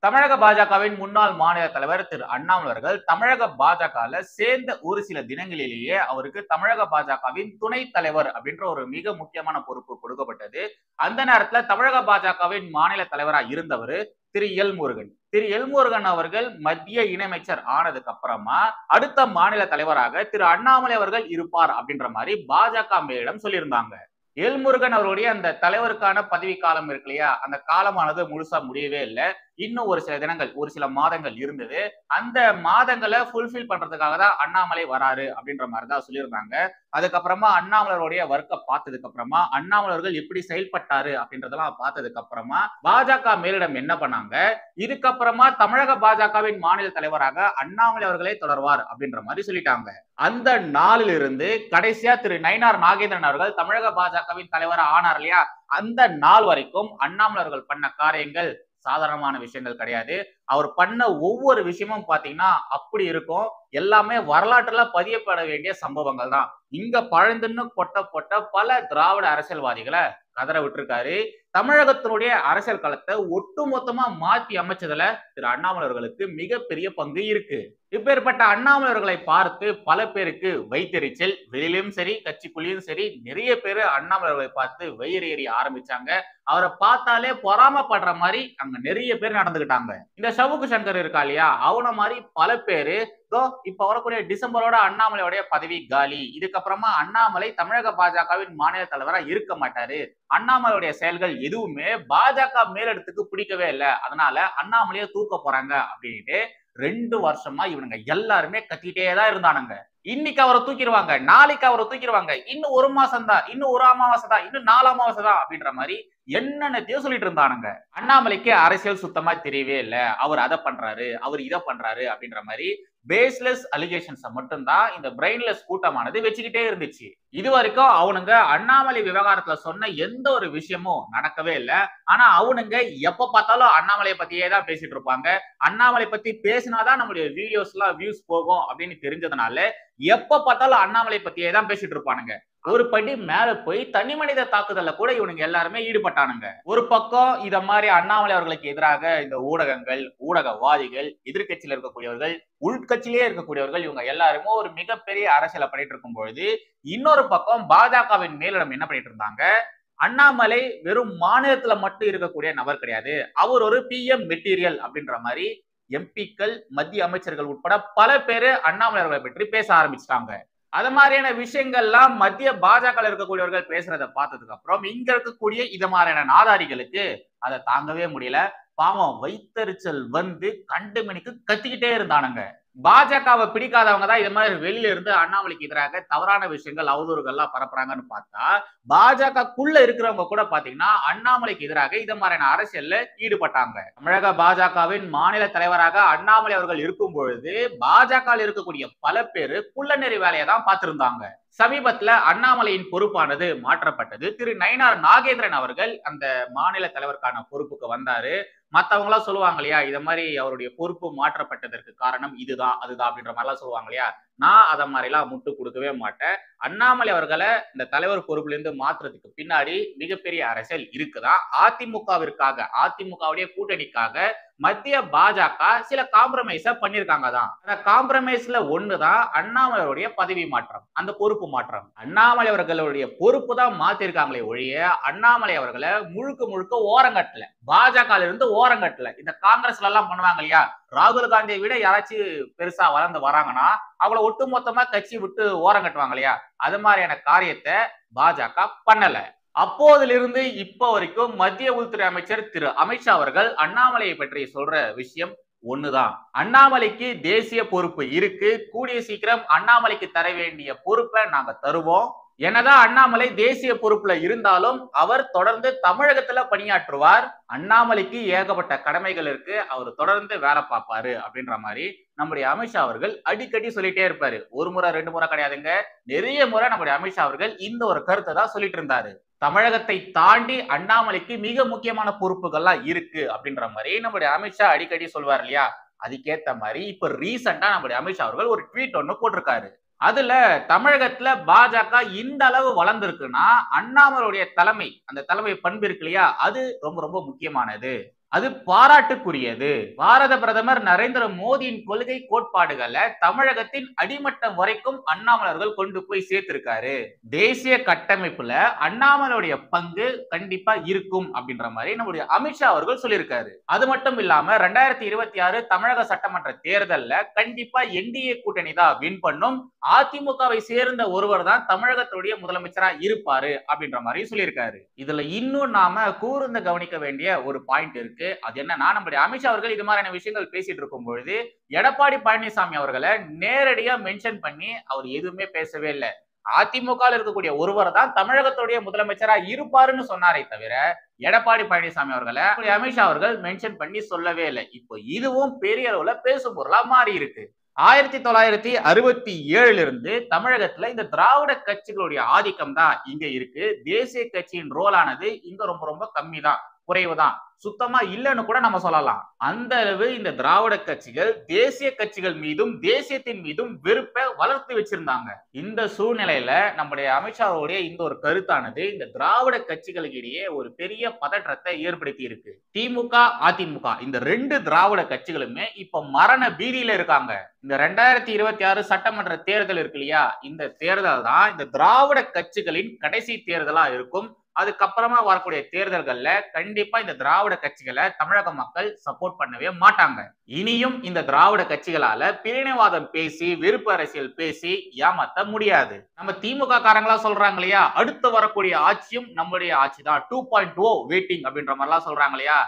தமிழக பாஜகவின் முன்னாள் மாநில தலைவர் திரு அண்ணாமலை அவர்கள் தமிழக பாஜகல சேர்ந்த ஒரு சில தினங்களிலேயே அவருக்கு தமிழக பாஜகவின் துணைத் தலைவர் அப்படின்ற ஒரு மிக முக்கியமான பொறுப்பு கொடுக்கப்பட்டது. அந்த நேரத்துல தமிழக பாஜகவின் மாநில தலைவரா இருந்தவர் திரு எல் முருகன். திரு எல் முருகன் அவர்கள் மத்திய இணையமைச்சர் ஆனதுக்கு அப்புறமா அடுத்த மாநில தலைவராக திரு அண்ணாமலை அவர்கள் இருப்பார் அப்படின்ற மாதிரி பாஜக மேலிடம் சொல்லியிருந்தாங்க. எல் முருகன் அவருடைய அந்த தலைவருக்கான பதவி காலம் இருக்கு இல்லையா, அந்த காலமானது முழுசா முடியவே இல்லை. இன்னும் ஒரு சில தினங்கள், ஒரு சில மாதங்கள் இருந்தது. அந்த மாதங்களை ஃபுல்ஃபில் பண்றதுக்காக தான் அண்ணாமலை வராரு அப்படின்ற மாதிரி தான் சொல்லியிருந்தாங்க. அதுக்கப்புறமா அண்ணாமலருடைய ஒர்க்கை பார்த்ததுக்கு அப்புறமா அண்ணாமலர்கள் எப்படி செயல்பட்டாரு அப்படின்றதெல்லாம் பார்த்ததுக்கு அப்புறமா பாஜக மேலிடம் என்ன பண்ணாங்க, இதுக்கப்புறமா தமிழக பாஜகவின் மாநில தலைவராக அண்ணாமலை அவர்களே தொடர்வார் அப்படின்ற மாதிரி சொல்லிட்டாங்க. அந்த நாளிலிருந்து கடைசியா திரு நயினார் நாகேந்திரன் அவர்கள் தமிழக பாஜகவின் தலைவரா ஆனார் இல்லையா, அந்த நாள் வரைக்கும் அண்ணாமலை அவர்கள் பண்ண காரியங்கள் சாதாரணமான விஷயங்கள் கிடையாது. அவர் பண்ண ஒவ்வொரு விஷயமும் பாத்தீங்கன்னா அப்படி இருக்கும். எல்லாமே வரலாற்றுல பதியப்பட வேண்டிய சம்பவங்கள் தான். இங்க பழந்துன்னு கொட்டப்பட்ட பல திராவிட அரசியல்வாதிகளை கதற விட்டுருக்காரு. தமிழகத்தினுடைய அரசியல் களத்தை ஒட்டுமொத்தமா மாற்றி அமைச்சதுல திரு அண்ணாமலை அவர்களுக்கு மிகப்பெரிய பங்கு இருக்கு. இப்பேற்பட்ட அண்ணாமலை அவர்களை பார்த்து பல பேருக்கு வயிற்றெரிச்சல், வெளியிலும் சரி கட்சிக்குள்ளேயும் சரி நிறைய பேர் அண்ணாமலை அவர்களை பார்த்து வயிறு எறிய ஆரம்பிச்சாங்க. அவரை பார்த்தாலே பொறாமப்படுற மாதிரி அங்க நிறைய பேர் நடந்துகிட்டாங்க. இந்த சவுக்கு சங்கர் இருக்கா இல்லையா, அவன மாதிரி பல பேரு இப்ப வரக்கூடிய டிசம்பரோட அண்ணாமலையோடைய பதவி காலி, இதுக்கப்புறமா அண்ணாமலை தமிழக பாஜகவின் மாநில தலைவரா இருக்க மாட்டாரு, அண்ணாமலையுடைய செயல்கள் எதுவுமே பாஜக மேலிடத்துக்கு பிடிக்கவே இல்லை, அதனால அண்ணாமலையை தூக்க போறாங்க அப்படின்ட்டு 2 வருஷமா இவனுங்க எல்லாருமே கத்திட்டே தான் இருந்தானுங்க. இன்னைக்கு அவரை தூக்கிடுவாங்க, நாளைக்கு அவரை தூக்கிடுவாங்க, இன்னும் 1 மாசம் தான், இன்னும் 1 அமாவாசை தான், இன்னும் 4 அமாவாசை தான் அப்படின்ற மாதிரி என்னென்னத்தையோ சொல்லிட்டு இருந்தானுங்க. அண்ணாமலைக்கு அரசியல் சுத்தமா தெரியவே இல்லை, அவர் அதை பண்றாரு, அவர் இதை பண்றாரு அப்படின்ற மாதிரி பேஸ்லெஸ் அலிகேஷன்ஸ் மட்டும்தான் இந்த பிரெயின்லெஸ் கூட்டமானது வச்சுக்கிட்டே இருந்துச்சு. இது வரைக்கும் அவனுங்க அண்ணாமலை விவகாரத்துல சொன்ன எந்த ஒரு விஷயமும் நடக்கவே இல்லை. ஆனா அவனுங்க எப்ப பார்த்தாலும் அண்ணாமலையை பத்தியே தான் பேசிட்டு இருப்பாங்க. அண்ணாமலை பத்தி பேசினாதான் நம்மளுடைய வீடியோஸ் எல்லாம் வியூஸ் போகும் அப்படின்னு தெரிஞ்சதுனால எப்ப பார்த்தாலும் அண்ணாமலை பத்தியே தான் பேசிட்டு இருப்பானுங்க. ஒரு படி மேல போய் தனி மனித தாக்குதல்ல கூட இவனுங்க எல்லாருமே ஈடுபட்டானுங்க. ஒரு பக்கம் இத மாதிரி அண்ணாமலை அவர்களுக்கு எதிராக இந்த ஊடகங்கள், ஊடகவாதிகள், எதிர்கட்சியில இருக்கக்கூடியவர்கள், உள்கட்சியிலே இருக்கக்கூடியவர்கள், இவங்க எல்லாருமே ஒரு மிகப்பெரிய அரசியலை பண்ணிட்டு இருக்கும் பொழுது இன்னொரு பக்கம் பாஜகவின் மேலிடம் என்ன பண்ணிட்டு இருந்தாங்க, அண்ணாமலை வெறும் மாநிலத்துல மட்டும் இருக்கக்கூடிய நபர் கிடையாது, அவர் ஒரு PM மெட்டீரியல் அப்படின்ற மாதிரி எம்பிக்கள், மத்திய அமைச்சர்கள் உட்பட பல பேரு அண்ணாமலை அவர்களை பற்றி பேச ஆரம்பிச்சிட்டாங்க. அது மாதிரியான விஷயங்கள்லாம் மத்திய பாஜக இருக்கக்கூடியவர்கள் பேசுறதை பார்த்ததுக்கு அப்புறம் இங்க இருக்கக்கூடிய இது மாதிரியான நாதாரிகளுக்கு அதை தாங்கவே முடியல. பாவம் வயித்தெரிச்சல் வந்து கண்டு மணிக்கு கத்திக்கிட்டே இருந்தானுங்க. பாஜகவை பிடிக்காதவங்க தான் இது மாதிரி வெளியில இருந்து அண்ணாமலைக்கு எதிராக தவறான விஷயங்கள், அவதூறுகள்லாம் பரப்புறாங்கன்னு பார்த்தா பாஜகக்குள்ள இருக்கிறவங்க கூட பாத்தீங்கன்னா அண்ணாமலைக்கு எதிராக இது மாதிரியான அரசியல்ல ஈடுபட்டாங்க. தமிழக பாஜகவின் மாநில தலைவராக அண்ணாமலை அவர்கள் இருக்கும் பொழுது பாஜக இருக்கக்கூடிய பல பேரு குள்ளநெறி வேலையை தான் பார்த்திருந்தாங்க. சமீபத்துல அண்ணாமலையின் பொறுப்பானது மாற்றப்பட்டது. திரு நயினார் நாகேந்திரன் அவர்கள் அந்த மாநில தலைவருக்கான பொறுப்புக்கு வந்தாரு. மத்தவங்க எல்லாம் சொல்லுவாங்க இல்லையா, இத மாதிரி அவருடைய பொறுப்பு மாற்றப்பட்டதற்கு காரணம் இதுதான் அதுதான் அப்படின்ற மாதிரி எல்லாம் சொல்லுவாங்க இல்லையா. நான் அத மாதிரி எல்லாம் முட்டு கொடுக்கவே மாட்டேன். அண்ணாமலை அவர்களை இந்த தலைவர் பொறுப்புல இருந்து மாற்றுறதுக்கு பின்னாடி மிகப்பெரிய அரசியல் இருக்குதான். அதிமுகவிற்காக, அதிமுகவுடைய கூட்டணிக்காக மத்திய பாஜக சில காம்ப்ரமைஸ பண்ணிருக்காங்க தான். அந்த காம்ப்ரமைஸ்ல ஒண்ணுதான் அண்ணாமலையுடைய பதவி மாற்றம், அந்த பொறுப்பு மாற்றம். அண்ணாமலை அவர்களுடைய பொறுப்பு தான் மாத்திருக்காங்களே ஒழிய அண்ணாமலை அவர்களை முழுக்க முழுக்க ஓரங்கட்டல, பாஜக இருந்து ஓரங்கட்டல. இந்த காங்கிரஸ்ல எல்லாம் பண்ணுவாங்க இல்லையா, ராகுல் காந்தியை விட யாராச்சும் பெருசா வளர்ந்து வராங்கன்னா அவங்கள ஒட்டுமொத்தமா கட்சி விட்டு ஓரங்கட்டுவாங்க இல்லையா, அது மாதிரியான காரியத்தை பாஜக பண்ணல. அப்போதிலிருந்து இப்ப வரைக்கும் மத்திய உள்துறை அமைச்சர் திரு அமித்ஷா அவர்கள் அண்ணாமலையை பற்றி சொல்ற விஷயம் ஒண்ணுதான். அண்ணாமலைக்கு தேசிய பொறுப்பு இருக்கு, கூடிய சீக்கிரம் அண்ணாமலைக்கு தர வேண்டிய பொறுப்பை நாங்க தருவோம். என்னதான் அண்ணாமலை தேசிய பொறுப்புல இருந்தாலும் அவர் தொடர்ந்து தமிழகத்துல பணியாற்றுவார். அண்ணாமலைக்கு ஏகப்பட்ட கடமைகள் இருக்கு, அவர் தொடர்ந்து வேலை பார்ப்பாரு அப்படின்ற மாதிரி நம்முடைய அமித்ஷா அவர்கள் அடிக்கடி சொல்லிட்டே இருப்பாரு. ஒரு முறை 2 முறை கிடையாதுங்க, நிறைய முறை நம்முடைய அமித்ஷா அவர்கள் இந்த ஒரு கருத்தை தான் சொல்லிட்டு இருந்தாரு. தமிழகத்தை தாண்டி அண்ணாமலைக்கு மிக முக்கியமான பொறுப்புகள்லாம் இருக்கு அப்படின்ற மாதிரி நம்முடைய அமித்ஷா அடிக்கடி சொல்வார் இல்லையா. அதுக்கேத்த மாதிரி இப்ப ரீசெண்டா நம்முடைய அமித்ஷா அவர்கள் ஒரு ட்வீட் ஒண்ணு போட்டிருக்காரு. அதுல தமிழகத்துல பாஜக இந்த அளவு வளர்ந்திருக்குன்னா அண்ணாமலையுடைய தலைமை, அந்த தலைமை பண்பு இருக்கு இல்லையா, அது ரொம்ப ரொம்ப முக்கியமானது. அது பாராட்டுக்குரியது. பாரத பிரதமர் நரேந்திர மோடியின் கொள்கை கோட்பாடுகளை தமிழகத்தின் அடிமட்டம் வரைக்கும் அண்ணாமலை அவர்கள் கொண்டு போய் சேர்த்திருக்காரு. தேசிய கட்டமைப்புல அண்ணாமலையுடைய பங்கு கண்டிப்பா இருக்கும் அப்படின்ற மாதிரி நம்முடைய அமித்ஷா அவர்கள் சொல்லியிருக்காரு. அது மட்டும் இல்லாம 2026 தமிழக சட்டமன்ற தேர்தல்ல கண்டிப்பா என்டிஏ கூட்டணி தான் வின் பண்ணும். அதிமுகவை சேர்ந்த ஒருவர் தான் தமிழகத்துடைய முதலமைச்சரா இருப்பாரு அப்படின்ற மாதிரி சொல்லியிருக்காரு. இதுல இன்னும் நாம கூர்ந்து கவனிக்க வேண்டிய ஒரு பாயிண்ட் இருக்கு. அது என்னன்னா, நம்முடைய அமித்ஷா அவர்கள் இது மாதிரியான விஷயங்கள் பேசிட்டு இருக்கும் பொழுது எடப்பாடி பழனிசாமி அவர்களை நேரடியா மென்ஷன் பண்ணி அவர் எதுவுமே பேசவே இல்லை. அதிமுக இருக்கக்கூடிய ஒருவர் தான் தமிழகத்துடைய முதலமைச்சரா இருப்பாருன்னு சொன்னாரே தவிர எடப்பாடி பழனிசாமி அவர்களை அமித்ஷா அவர்கள் மென்ஷன் பண்ணி சொல்லவே இல்லை. இப்போ இதுவும் பெரிய அளவுல பேசும் பொருளா மாறி இருக்கு. 1967 இருந்து தமிழகத்துல இந்த திராவிட கட்சிகளுடைய ஆதிக்கம் தான் இங்க இருக்கு. தேசிய கட்சியின் ரோல் ஆனது இங்க ரொம்ப ரொம்ப கம்மி தான், குறைவுதான், சுத்தமா இல்லைன்னு கூட நம்ம சொல்லலாம். அந்த அளவு இந்த திராவிட கட்சிகள் தேசிய கட்சிகள் மீதும் தேசியத்தின் மீதும் வெறுப்பை வளர்த்து வச்சிருந்தாங்க. இந்த சூழ்நிலையில நம்முடைய அமித்ஷாவுடைய இந்த ஒரு கருத்தானது இந்த திராவிட கட்சிகளுக்கு இடையே ஒரு பெரிய பதற்றத்தை ஏற்படுத்தி இருக்கு. திமுக, அதிமுக இந்த ரெண்டு திராவிட கட்சிகளுமே இப்ப மரண பீதியில இருக்காங்க. இந்த 2026 சட்டமன்ற தேர்தல் இருக்கு இல்லையா, இந்த தேர்தல் தான் இந்த திராவிட கட்சிகளின் கடைசி தேர்தலா இருக்கும். அதுக்கப்புறமா வரக்கூடிய தேர்தல்கள்ல கண்டிப்பா இந்த திராவிட கட்சிகளை தமிழக மக்கள் சப்போர்ட் பண்ணவே மாட்டாங்க. இனியும் இந்த திராவிட கட்சிகளால பிரிவினைவாதம் பேசி வெறுப்பு அரசியல் பேசி ஏமாத்த முடியாது. நம்ம திமுக காரங்களா சொல்றாங்க இல்லையா, அடுத்து வரக்கூடிய ஆட்சியும் நம்முடைய ஆட்சி தான், 2.0 வெயிட்டிங் அப்படின்ற மாதிரிலாம் சொல்றாங்க இல்லையா,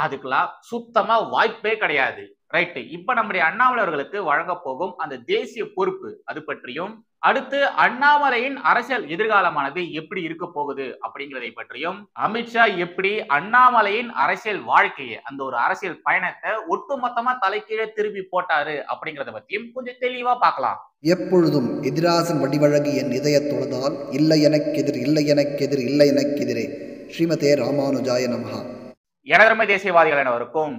அதுக்கெல்லாம் சுத்தமா வாய்ப்பே கிடையாது. ரைட், இப்ப நம்முடைய அண்ணாமலை அவர்களுக்கு வழங்க போகும் அந்த தேசிய பொறுப்பு அது பற்றியும், அடுத்து அண்ணாமலையின் அரசியல் எதிர்காலமானது எப்படி இருக்க போகுது அப்படிங்கிறதை பற்றியும், அமித்ஷா எப்படி அண்ணாமலையின் அரசியல் வாழ்க்கையை அந்த ஒரு அரசியல் பயணத்தை ஒட்டுமொத்தமா தலைக்கீழே திருப்பி போட்டாரு அப்படிங்கறத பத்தியும் கொஞ்சம் தெளிவா பார்க்கலாம். எப்பொழுதும் எதிராசன் வடிவழகு என் இதய தொழுதால் இல்லை எனக்கெதிர் இல்லை எனக்கெதிர் இல்லை எனக்கெதிரே. ஸ்ரீமதே ராமானுஜாய நமஹா. எனதருமை தேசியவாதிகள் அனைவருக்கும்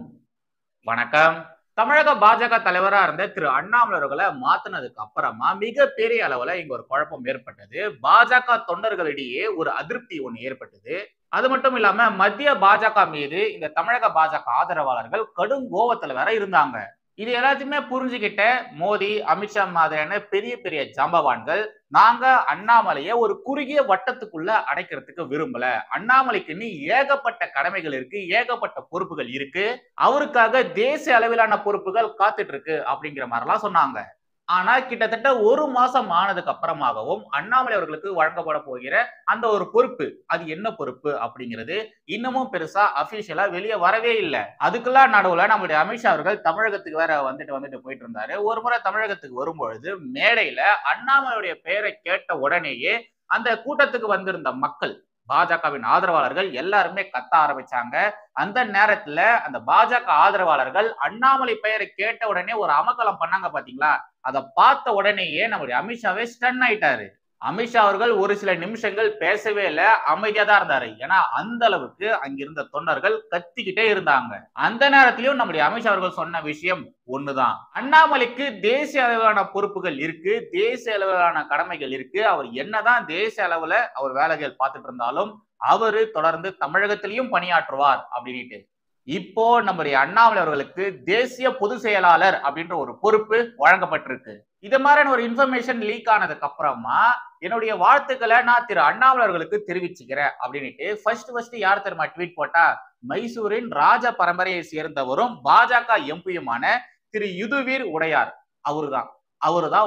வணக்கம். தமிழக பாஜக தலைவரா இருந்த திரு அண்ணாமலை அவர்களை மாத்தினதுக்கு அப்புறமா மிகப்பெரிய அளவுல இங்க ஒரு குழப்பம் ஏற்பட்டது. பாஜக தொண்டர்களிடையே ஒரு அதிருப்தி ஒண்ணு ஏற்பட்டது. அது மட்டும் இல்லாம மத்திய பாஜக மீது இந்த தமிழக பாஜக ஆதரவாளர்கள் கடும் கோபத்துல வேற இருந்தாங்க. இது எல்லாத்தையுமே புரிஞ்சுக்கிட்ட மோடி, அமித்ஷா மாதிரியான பெரிய பெரிய ஜாம்பவான்கள் நாங்க அண்ணாமலையை ஒரு குறுகிய வட்டத்துக்குள்ள அடைக்கிறதுக்கு விரும்பல, அண்ணாமலைக்கு நீ ஏகப்பட்ட கடமைகள் இருக்கு, ஏகப்பட்ட பொறுப்புகள் இருக்கு, அவருக்காக தேசிய அளவிலான பொறுப்புகள் காத்துட்டு இருக்கு அப்படிங்கிற மாதிரிலாம் சொன்னாங்க. ஆனா கிட்டத்தட்ட ஒரு மாசம் ஆனதுக்கு அப்புறமாகவும் அண்ணாமலை அவர்களுக்கு வழங்கப்பட போகிற அந்த ஒரு பொறுப்பு, அது என்ன பொறுப்பு அப்படிங்கிறது இன்னமும் பெருசா அபிஷியலா வெளியே வரவே இல்லை. அதுக்கெல்லாம் நடுவுல நம்முடைய அமித்ஷா அவர்கள் தமிழகத்துக்கு வேற வந்துட்டு போயிட்டு இருந்தாரு. ஒரு முறை தமிழகத்துக்கு வரும்பொழுது மேடையில அண்ணாமலையுடைய பெயரை கேட்ட உடனேயே அந்த கூட்டத்துக்கு வந்திருந்த மக்கள், பாஜகவின் ஆதரவாளர்கள் எல்லாருமே கத்த ஆரம்பிச்சாங்க. அந்த நேரத்துல அந்த பாஜக ஆதரவாளர்கள் அண்ணாமலை பெயரை கேட்ட உடனே ஒரு அமக்கலம் பண்ணாங்க பாத்தீங்களா, அதை பார்த்த உடனேயே நம்முடைய அமித்ஷாவே ஸ்டன் ஆயிட்டாரு. அமித்ஷா அவர்கள் ஒரு சில நிமிஷங்கள் பேசவே இல்லை, அமைதியா தான் இருந்தாரு. ஏன்னா அந்த அளவுக்கு அங்கிருந்த தொண்டர்கள் கத்திக்கிட்டே இருந்தாங்க. அந்த நேரத்திலும் நம்முடைய அமித்ஷா அவர்கள் சொன்ன விஷயம் ஒண்ணுதான், அண்ணாமலைக்கு தேசிய அளவிலான பொறுப்புகள் இருக்கு, தேசிய அளவிலான கடமைகள் இருக்கு, அவர் என்னதான் தேசிய அளவுல அவர் வேலைகள் பார்த்துட்டு இருந்தாலும் அவரு தொடர்ந்து தமிழகத்திலையும் பணியாற்றுவார் அப்படின்ட்டு. இப்போ நம்முடைய அண்ணாமலை அவர்களுக்கு தேசிய பொதுச் செயலாளர் அப்படின்ற ஒரு பொறுப்பு வழங்கப்பட்டிருக்கு. இது மாதிரியான ஒரு இன்ஃபர்மேஷன் லீக் ஆனதுக்கு அப்புறமா என்னுடைய வாழ்த்துக்களை நான் திரு அண்ணாமலை அவர்களுக்கு தெரிவிச்சுக்கிறேன் அப்படின்ட்டு ஃபர்ஸ்ட் யார் தெரியுமா ட்வீட் போட்டா, மைசூரின் ராஜ பரம்பரையை சேர்ந்தவரும் பாஜக எம்பியுமான திரு யுதுவீர் உடையார் அவருதான்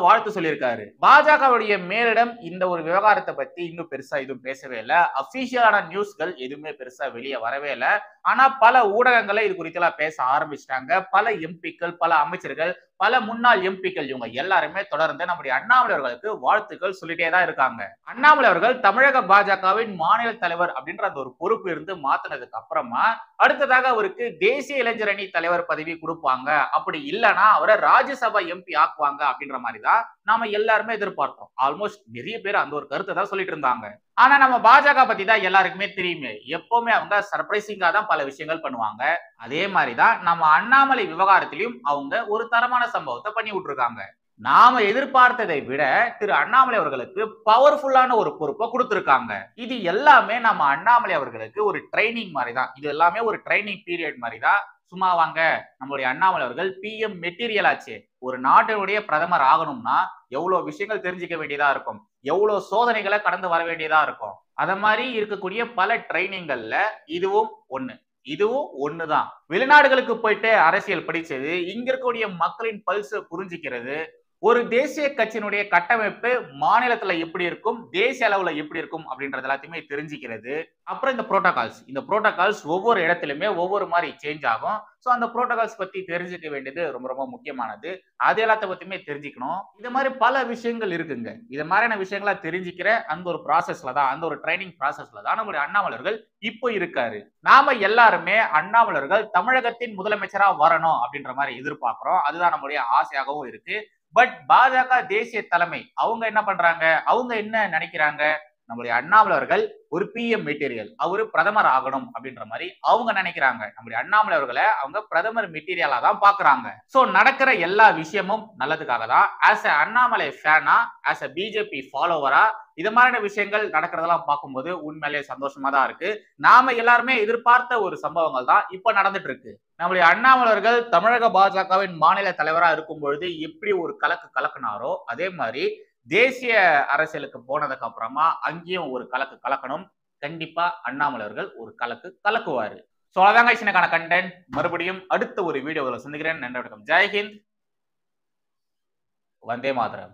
வாழ்த்து சொல்லியிருக்காரு. பாஜகவுடைய மேலிடம் இந்த ஒரு விவகாரத்தை பத்தி இன்னும் பெருசா எதுவும் பேசவே இல்லை. அபிஷியலான நியூஸ்கள் எதுவுமே பெருசா வெளியே வரவே இல்லை. ஆனா பல ஊடகங்களை இது குறித்து எல்லாம் பேச ஆரம்பிச்சிட்டாங்க. பல எம்பிக்கள், பல அமைச்சர்கள், பல முன்னாள் எம்பிக்கள் இவங்க எல்லாருமே தொடர்ந்து நம்முடைய அண்ணாமலை அவர்களுக்கு வாழ்த்துக்கள் சொல்லிட்டே தான் இருக்காங்க. அண்ணாமலை அவர்கள் தமிழக பாஜகவின் மாநில தலைவர் அப்படின்ற அந்த ஒரு பொறுப்பு இருந்து மாத்தினதுக்கு அப்புறமா அடுத்ததாக அவருக்கு தேசிய இளைஞர் அணி தலைவர் பதவி கொடுப்பாங்க, அப்படி இல்லைன்னா அவரை ராஜ்யசபா எம்பி ஆக்குவாங்க அப்படின்ற மாதிரி தான் நாம எல்லாருமே எதிர்பார்த்தோம். ஆல்மோஸ்ட் நிறைய பேர் அந்த ஒரு கருத்தை தான் சொல்லிட்டு இருந்தாங்க. ஆனா நம்ம பாஜக பத்தி தான் எல்லாருக்குமே தெரியுமே, எப்பவுமே அவங்க சர்ப்ரைசிங்கா தான் பல விஷயங்கள் பண்ணுவாங்க. அதே மாதிரிதான் நம்ம அண்ணாமலை விவகாரத்திலையும் அவங்க ஒரு தரமான சம்பவத்தை பண்ணி விட்டுருக்காங்க. நாம எதிர்பார்த்ததை விட திரு அண்ணாமலை அவர்களுக்கு பவர்ஃபுல்லான ஒரு பொறுப்பை கொடுத்திருக்காங்க. இது எல்லாமே நம்ம அண்ணாமலை அவர்களுக்கு ஒரு ட்ரைனிங் மாதிரி தான். இது எல்லாமே ஒரு ட்ரைனிங் பீரியட் மாதிரி தான். சும்மா வாங்க, நம்மளுடைய அண்ணாமலை அவர்கள் பிஎம் மெட்டீரியல் ஆச்சு. ஒரு நாட்டினுடைய பிரதமர் ஆகணும்னா எவ்வளவு விஷயங்கள் தெரிஞ்சுக்க வேண்டியதா இருக்கும், எவ்வளவு சோதனைகளை கடந்து வர வேண்டியதா இருக்கும். அத மாதிரி இருக்கக்கூடிய பல ட்ரைனிங்கள்ல இதுவும் ஒண்ணுதான். வெளிநாடுகளுக்கு போயிட்டு அரசியல் படிச்சது, இங்க இருக்கக்கூடிய மக்களின் பல்ஸ் புரிஞ்சுக்கிறது, ஒரு தேசிய கட்சியினுடைய கட்டமைப்பு மாநிலத்துல எப்படி இருக்கும், தேசிய அளவுல எப்படி இருக்கும் அப்படின்றது எல்லாத்தையுமே தெரிஞ்சுக்கிறது. அப்புறம் இந்த புரோட்டோகால்ஸ் ஒவ்வொரு இடத்துலயுமே ஒவ்வொரு மாதிரி சேஞ்ச் ஆகும். சோ அந்த புரோட்டோகால்ஸ் பத்தி தெரிஞ்சுக்க வேண்டியது ரொம்ப ரொம்ப முக்கியமானது. அது எல்லாத்த பத்தியுமே தெரிஞ்சுக்கணும். இது மாதிரி பல விஷயங்கள் இருக்குங்க. இது மாதிரியான விஷயங்களா தெரிஞ்சுக்கிற அந்த ஒரு ப்ராசஸ்ல தான், அந்த ஒரு ட்ரைனிங் ப்ராசஸ்ல தான் நம்மளுடைய அண்ணாமலர்கள் இப்போ இருக்காரு. நாம எல்லாருமே அண்ணாமலர்கள் தமிழகத்தின் முதலமைச்சரா வரணும் அப்படின்ற மாதிரி எதிர்பார்க்கிறோம். அதுதான் நம்மளுடைய ஆசையாகவும் இருக்கு. பட் பாஜக தேசிய தலைமை அவங்க என்ன பண்றாங்க, அவங்க என்ன நினைக்கிறாங்க, நம்முடைய அண்ணாமலை அவர்கள் ஒரு பிஎம் மெட்டீரியல், அவரு பிரதமர் ஆகணும் அப்படின்ற மாதிரி அவங்க நினைக்கிறாங்க. நம்முடைய அண்ணாமலை அவர்களை அவங்க பிரதமர் மெட்டீரியலா தான் பாக்குறாங்க. சோ நடக்கிற எல்லா விஷயமும் நல்லதுக்காக தான். ஆஸ் அ அண்ணாமலை ஃபேனா, ஆஸ் அ பிஜேபி ஃபாலோவரா இது மாதிரியான விஷயங்கள் நடக்கிறதெல்லாம் பார்க்கும்போது உண்மையிலேயே சந்தோஷமா தான் இருக்கு. நாம எல்லாருமே எதிர்பார்த்த ஒரு சம்பவங்கள் தான் இப்ப நடந்துட்டு இருக்கு. நம்முடைய அண்ணாமலை அவர்கள் தமிழக பாஜகவின் மாநில தலைவரா இருக்கும் பொழுது எப்படி ஒரு கலக்கு கலக்குனாரோ, அதே மாதிரி தேசிய அரசியலுக்கு போனதுக்கு அப்புறமா அங்கேயும் ஒரு கலக்கு கலக்கணும். கண்டிப்பா அண்ணாமலை அவர்கள் ஒரு கலக்கு கலக்குவாரு. சோ அதாங்க இன்னைக்கான கண்டென்ட். மறுபடியும் அடுத்த ஒரு வீடியோவில் சந்திக்கிறேன். நன்றி, வணக்கம். ஜெய்ஹிந்த். வந்தே மாதரம்.